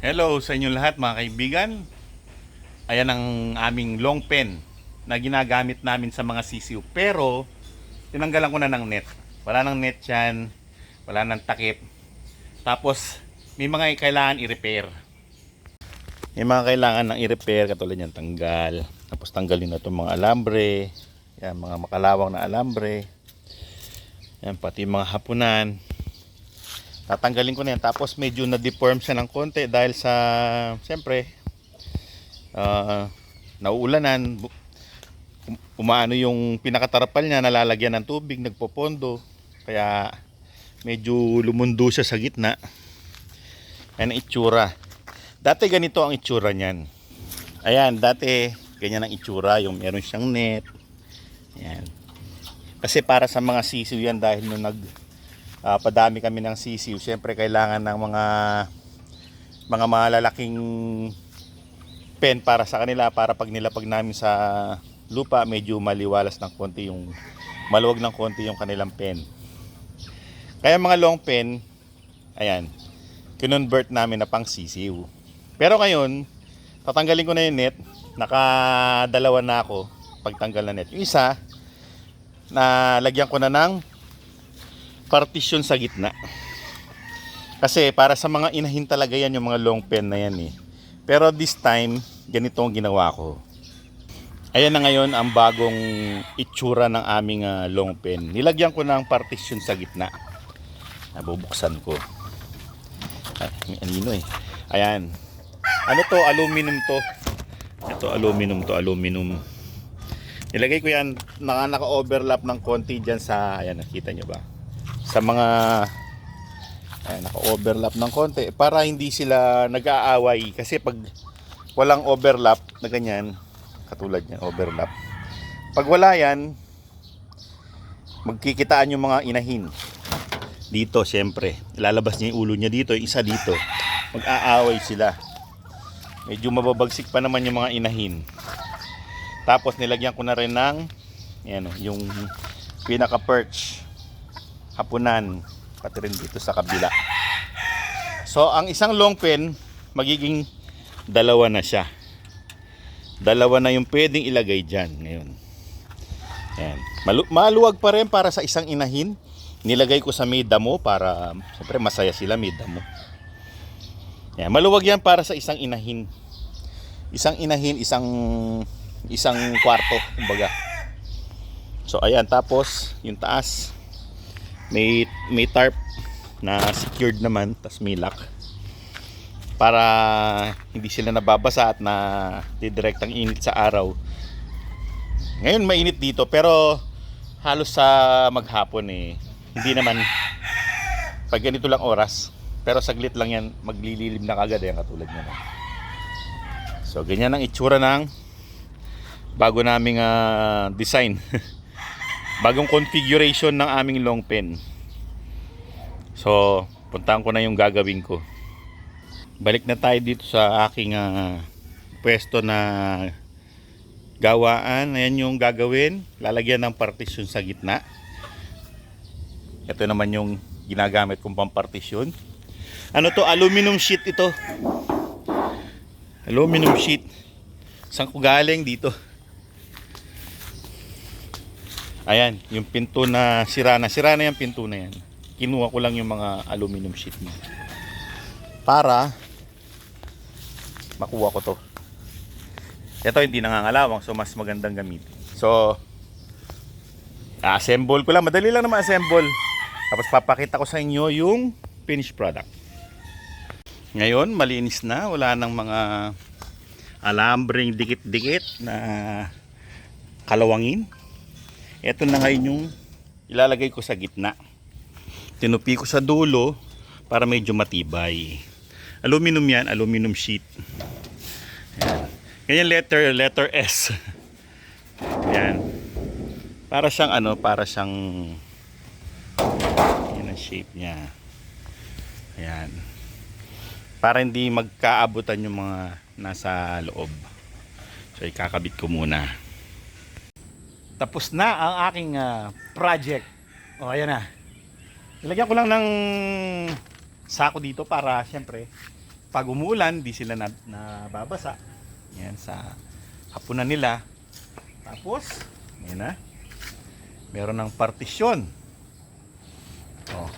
Hello sa inyong lahat mga kaibigan. Ayan ang aming long pen na ginagamit namin sa mga sisiw. Pero tinanggalan ko na ng net. Wala nang net yan. Wala nang takip. Tapos may mga kailangan i-repair. May mga kailangan ng i-repair katulad yan tanggal. Tapos tanggalin na itong mga alambre. Yan mga makalawang na alambre. Yan pati mga hapunan. Tatanggalin ko na yan. Tapos medyo na-deform siya ng konti dahil sa, siyempre, nauulanan. Umaano yung pinakatarapal niya, nalalagyan ng tubig, nagpopondo. Kaya medyo lumundo siya sa gitna. Yan ang itsura. Dati ganito ang itsura niyan. Ayan, dati ganyan ang itsura. Yung meron siyang net. Ayan. Kasi para sa mga sisiw yan dahil nung padami kami ng sisiw, siyempre kailangan ng mga malalaking pen para sa kanila, para pag nilapag namin sa lupa medyo maliwalas ng konti yung maluwag ng konti yung kanilang pen. Kaya mga long pen, ayan, kinonvert namin na pang sisiw. Pero ngayon tatanggalin ko na yung net. Nakadalawa na ako pagtanggal na net. Yung isa na lagyan ko na ng partition sa gitna. Kasi para sa mga inahin talaga yan yung mga long pen na yan eh. Pero this time, ganito ang ginawa ko. Ayan na ngayon ang bagong itsura ng aming long pen. Nilagyan ko ng partition sa gitna. Nabubuksan ko. Ay, may anino eh. Ayan. Ano to? Aluminum to. Ito aluminum to. Aluminum. Nilagay ko yan. Naka-overlap ng konti dyan sa, ayan, nakita nyo ba? Sa mga naka-overlap ng konti para hindi sila nag-aaway, kasi pag walang overlap na ganyan, katulad niyan, overlap, pag wala yan, magkikitaan yung mga inahin dito. Syempre ilalabas niya yung ulo niya dito, yung isa dito, mag-aaway sila, medyo mababagsik pa naman yung mga inahin. Tapos nilagyan ko na rin ng yan, yung pinaka perch, hapunan, pati rin dito sa kabila. So ang isang long pen magiging dalawa na siya. Dalawa na yung pwedeng ilagay dyan ngayon. Ayan. Maluwag pa rin para sa isang inahin. Nilagay ko sa may damo para siyempre masaya sila, may damo. Ayan. Maluwag yan para sa isang inahin. Isang inahin, isang kwarto kumbaga. So ayan, tapos yung taas may tarp na secured naman, tas may lock para hindi sila nababasa at na didirektang init sa araw. Ngayon mainit dito pero halos sa maghapon eh, hindi naman pag ganito lang oras, pero saglit lang yan, maglililim na kagad yan katulad nyo. So ganyan ang itsura ng bago naming design. Bagong configuration ng aming long pen. So, puntahan ko na yung gagawin ko. Balik na tayo dito sa aking pwesto na gawaan. Ayan yung gagawin. Lalagyan ng partition sa gitna. Ito naman yung ginagamit kong pampartisyon. Ano to? Aluminum sheet ito. Aluminum sheet. Saan ko galing dito? Ayan, yung pinto na sira na yung pinto na yan. Kinuha ko lang yung mga aluminum sheet niya para makuha ko to. Ito hindi nangangalawang, so mas magandang gamitin. So assemble ko lang, madali lang na ma-assemble. Tapos papakita ko sa inyo yung finished product. Ngayon malinis na, wala nang mga alambreng dikit-dikit na kalawangin. Ito na ngayon yung ilalagay ko sa gitna. Tinupi ko sa dulo para medyo matibay. Aluminum yan, aluminum sheet. Ayan. Ganyan letter S. Yan. Para siyang yan ang shape niya. Ayan. Para hindi magkaabutan yung mga nasa loob. So ikakabit ko muna. Tapos na ang aking project. O ayan na. Ilagyan ko lang ng sako dito para siyempre pag umuulan, di sila nababasa. Yan, sa hapunan nila. Tapos, yan na. Meron ng partisyon. Oh.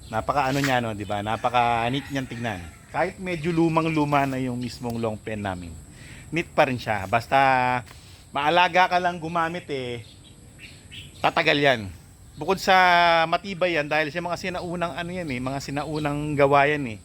Napaka ano niya, no, di ba? Napaka neat niyan tignan. Kahit medyo lumang-luma na yung mismong long pen namin, neat pa rin siya. Basta maalaga ka lang gumamit tatagal yan. Bukod sa matibay yan dahil sa mga sinaunang ano yan mga sinaunang gawa yan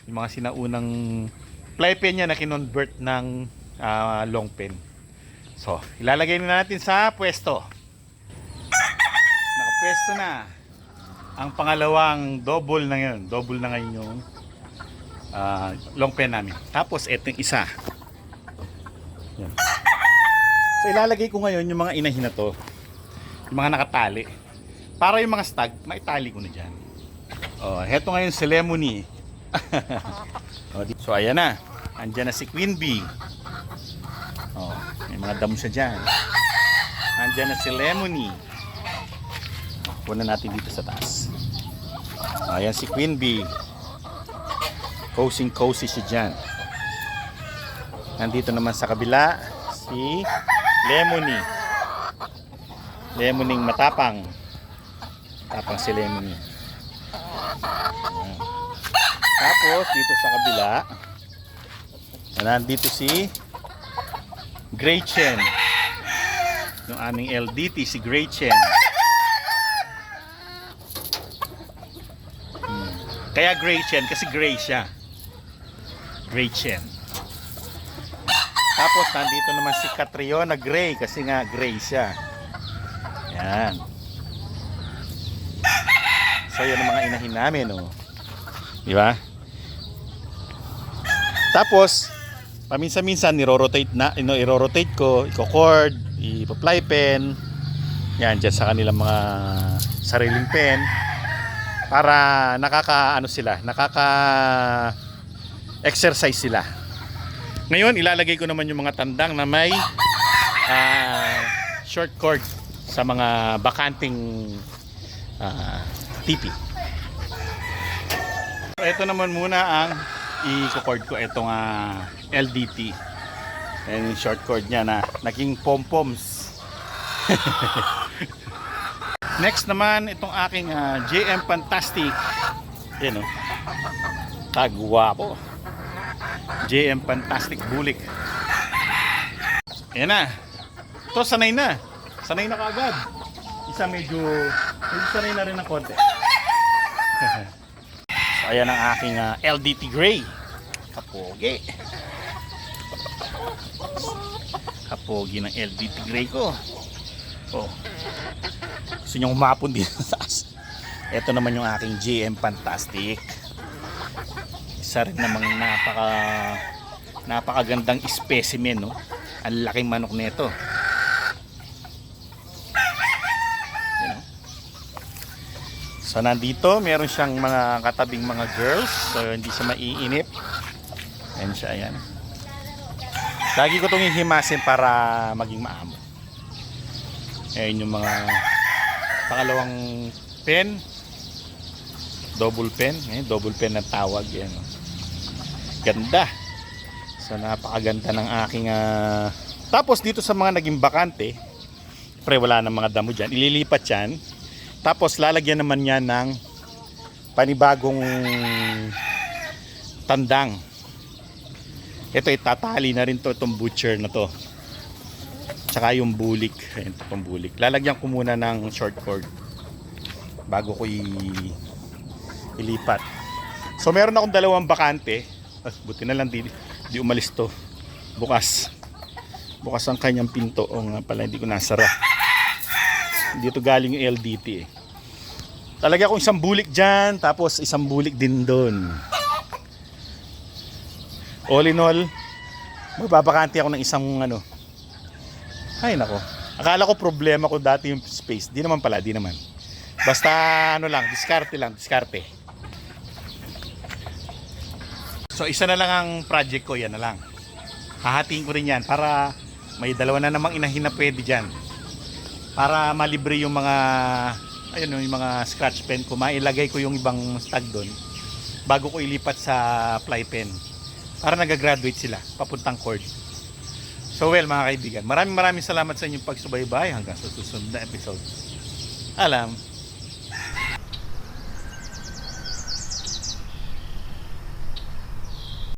yung mga sinaunang fly pen niya na kinonvert ng long pen. So, ilalagay na natin sa pwesto. Nakapwesto na ang pangalawang double na ngayon. Double na ngayon yung long pen namin. Tapos, etong isa. Yan. So, ilalagay ko ngayon yung mga inahin na to. Yung mga nakatali. Para yung mga stag, maitali ko na dyan. Oh, heto ngayon si Lemony. So, ayan na. Andyan na si Queen Bee. Oh, may mga damo siya dyan. Andyan na si Lemony. Kunan natin dito sa taas. Ayan si Queen Bee. Cozy siya dyan. Nandito naman sa kabila si Lemony. Lemony'ng matapang. Tapang si Lemony. Tapos dito sa kabila nandito si Gretchen. Yung aming LDT si Gretchen. Kaya Gretchen kasi gray siya. Gretchen. Tapos nandito naman si Catriona Gray kasi nga gray siya. Yan. So yan ang mga inahin namin, di ba? Tapos paminsan-minsan i-rotate ko, i-cord, i-fly pen. Yan diyan sa kanilang mga sariling pen para nakaka-exercise sila. Ngayon ilalagay ko naman yung mga tandang na may short cord sa mga bakanting tipi. So, ito naman muna ang i-cord ko itong LDT. Ayan yung short cord niya na naging pom-poms. Next naman itong aking JM Fantastic. Ayan tagwapo. JM Fantastic bulik. Ayan na. Ito sanay na. Sanay na kaagad. Isa medyo sanay na rin ng konti. So, ayan ang aking LDT Gray. Kapogi. Kapogi ng LDT Gray ko. Oh. Gusto nyo umapon din sa taas. Ito naman yung aking JM Fantastic. Isa rin namang napakagandang specimen, Ang laking manok nito. So nandito, meron siyang mga katabing mga girls. So hindi siya maiinip. Ayan siya, ayan. Lagi ko itong ihimasin para maging maamo. Ayan yung mga pangalawang pen. Double pen. Ayan, double pen na tawag. Ayan. Ganda. So napakaganda ng aking tapos dito sa mga naging bakante, pre wala ng mga damo dyan, ililipat yan. Tapos lalagyan naman niya ng panibagong tandang. Ito itatali na rin to, itong butcher na to. Tsaka yung bulik. Ayan, itong bulik. Lalagyan ko muna ng short cord bago ko ilipat. So meron akong dalawang bakante. Buti na lang di umalis to. Bukas ang kanyang pinto. O nga pala, hindi ko nasara. Dito galing yung LDT Talaga akong isang bulik dyan, tapos isang bulik din doon. All in all, magpapakante ako ng isang Ay nako. Akala ko problema ko dati yung space. Di naman pala, di naman. Basta diskarte lang. So isa na lang ang project ko, yan na lang. Hahatiin ko rin yan para may dalawa na namang inahin na pwede dyan. Para malibre yung mga yung mga scratch pen ko, mailagay ko yung ibang stag doon. bago ko ilipat sa fly pen. Para nagagraduate sila, papuntang cord. So well mga kaibigan, maraming salamat sa inyong pagsubaybay hanggang sa susunod na episode. Alam.